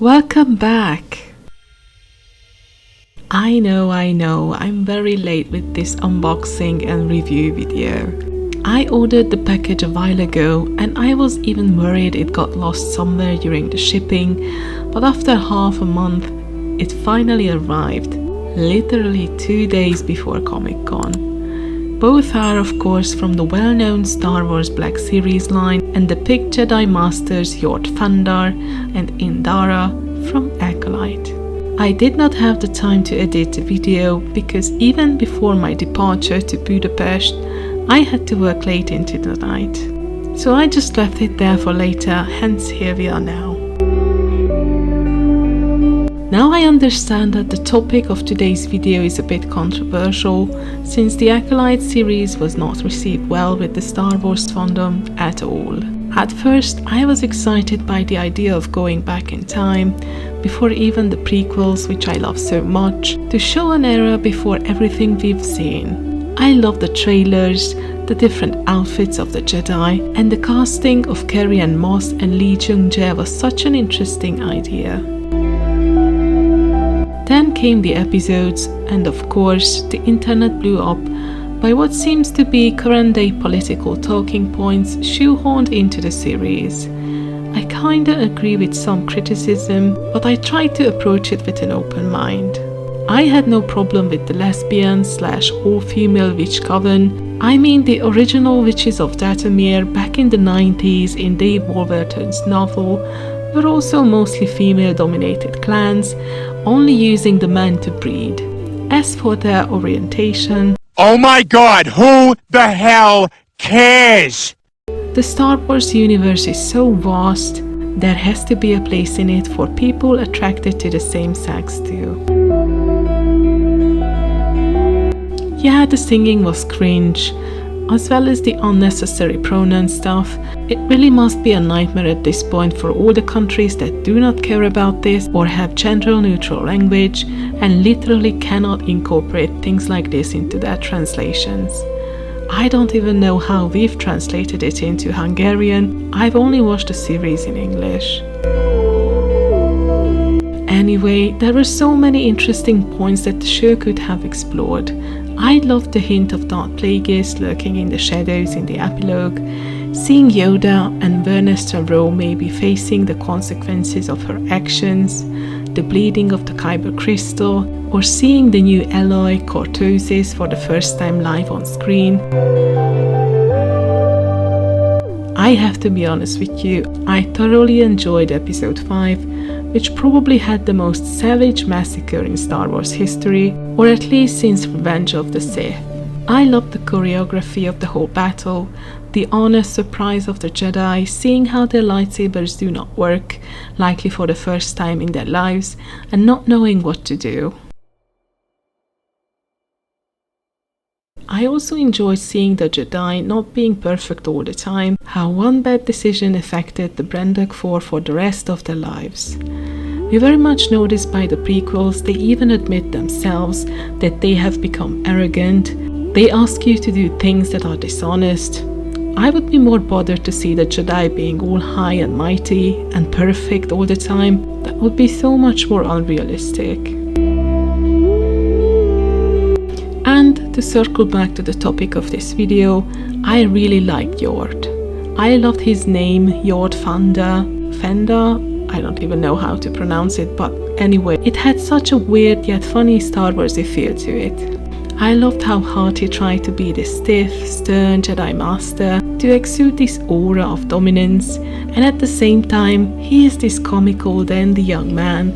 Welcome back! I know, I'm very late with this unboxing and review video. I ordered the package a while ago and I was even worried it got lost somewhere during the shipping, but after half a month, it finally arrived, literally 2 days before Comic-Con. Both are of course from the well-known Star Wars Black Series line and the picked Jedi Masters Yord Fandar and Indara from Acolyte. I did not have the time to edit the video because even before my departure to Budapest, I had to work late into the night. So I just left it there for later, hence here we are now. Now I understand that the topic of today's video is a bit controversial, since the Acolyte series was not received well with the Star Wars fandom at all. At first, I was excited by the idea of going back in time, before even the prequels, which I love so much, to show an era before everything we've seen. I love the trailers, the different outfits of the Jedi, and the casting of Carrie-Anne Moss and Lee Jung-jae was such an interesting idea. Then came the episodes, and of course, the internet blew up by what seems to be current-day political talking points shoehorned into the series. I kinda agree with some criticism, but I tried to approach it with an open mind. I had no problem with the lesbian/all-female witch coven. I mean the original witches of Dathomir back in the 90s in Dave Wolverton's novel were also mostly female-dominated clans, only using the men to breed. As for their orientation, oh my god, who the hell cares? The Star Wars universe is so vast, there has to be a place in it for people attracted to the same sex too. Yeah, the singing was cringe, as well as the unnecessary pronoun stuff. It really must be a nightmare at this point for all the countries that do not care about this or have gender-neutral language and literally cannot incorporate things like this into their translations. I don't even know how we've translated it into Hungarian. I've only watched the series in English. Anyway, there were so many interesting points that the show could have explored. I loved the hint of Darth Plagueis lurking in the shadows in the epilogue, seeing Yoda and Vernestra Rwoh maybe facing the consequences of her actions, the bleeding of the Kyber crystal, or seeing the new ally Cortosis for the first time live on screen. I have to be honest with you, I thoroughly enjoyed episode 5, which probably had the most savage massacre in Star Wars history, or at least since Revenge of the Sith. I loved the choreography of the whole battle, the honest surprise of the Jedi seeing how their lightsabers do not work, likely for the first time in their lives, and not knowing what to do. I also enjoyed seeing the Jedi not being perfect all the time, how one bad decision affected the Brandock Four for the rest of their lives. We very much noticed by the prequels they even admit themselves that they have become arrogant. They ask you to do things that are dishonest. I would be more bothered to see the Jedi being all high and mighty and perfect all the time. That would be so much more unrealistic. And to circle back to the topic of this video, I really liked Yord. I loved his name, Yord Fandar. I don't even know how to pronounce it, but anyway, it had such a weird yet funny Star Warsy feel to it. I loved how hard he tried to be this stiff, stern Jedi Master, to exude this aura of dominance, and at the same time, he is this comical, dandy young man.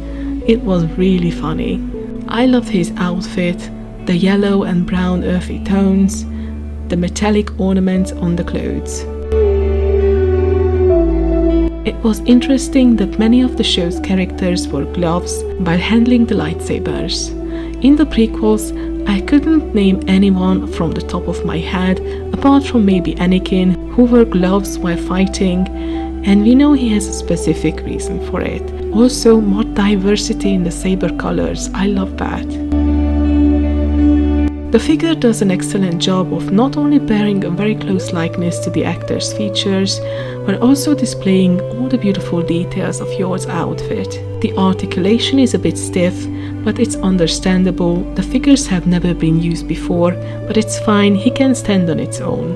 It was really funny. I loved his outfit, the yellow and brown earthy tones, the metallic ornaments on the clothes. It was interesting that many of the show's characters wore gloves while handling the lightsabers. In the prequels, I couldn't name anyone from the top of my head, apart from maybe Anakin, who wore gloves while fighting, and we know he has a specific reason for it. Also, more diversity in the saber colors, I love that. The figure does an excellent job of not only bearing a very close likeness to the actor's features, but also displaying all the beautiful details of Yord's outfit. The articulation is a bit stiff, but it's understandable. The figures have never been used before, but it's fine, he can stand on its own.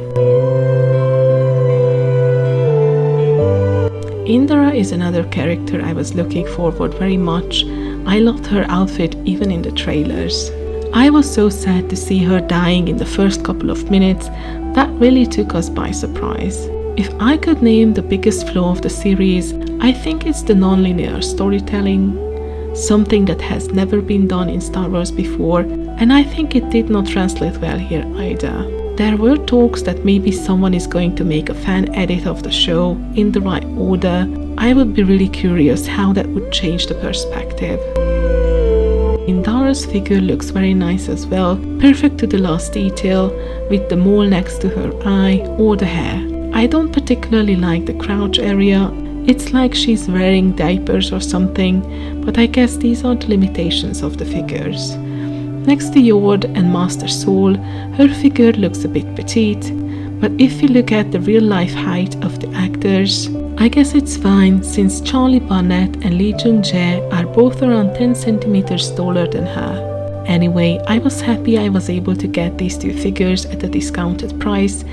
Indara is another character I was looking forward very much. I loved her outfit even in the trailers. I was so sad to see her dying in the first couple of minutes. That really took us by surprise. If I could name the biggest flaw of the series, I think it's the non-linear storytelling, something that has never been done in Star Wars before, and I think it did not translate well here either. There were talks that maybe someone is going to make a fan edit of the show in the right order. I would be really curious how that would change the perspective. Indara's figure looks very nice as well, perfect to the last detail, with the mole next to her eye or the hair. I don't particularly like the crouch area. It's like she's wearing diapers or something, but I guess these are the limitations of the figures. Next to Yord and Master Soul, her figure looks a bit petite, but if you look at the real-life height of the actors, I guess it's fine since Charlie Barnett and Lee Jung-jae are both around 10 centimeters taller than her. Anyway, I was happy I was able to get these two figures at a discounted price.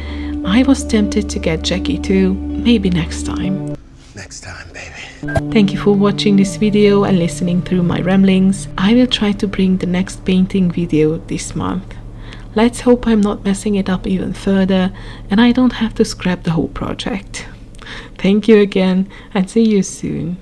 I was tempted to get Jackie too, maybe next time. Next time, baby. Thank you for watching this video and listening through my ramblings. I will try to bring the next painting video this month. Let's hope I'm not messing it up even further and I don't have to scrap the whole project. Thank you again and see you soon.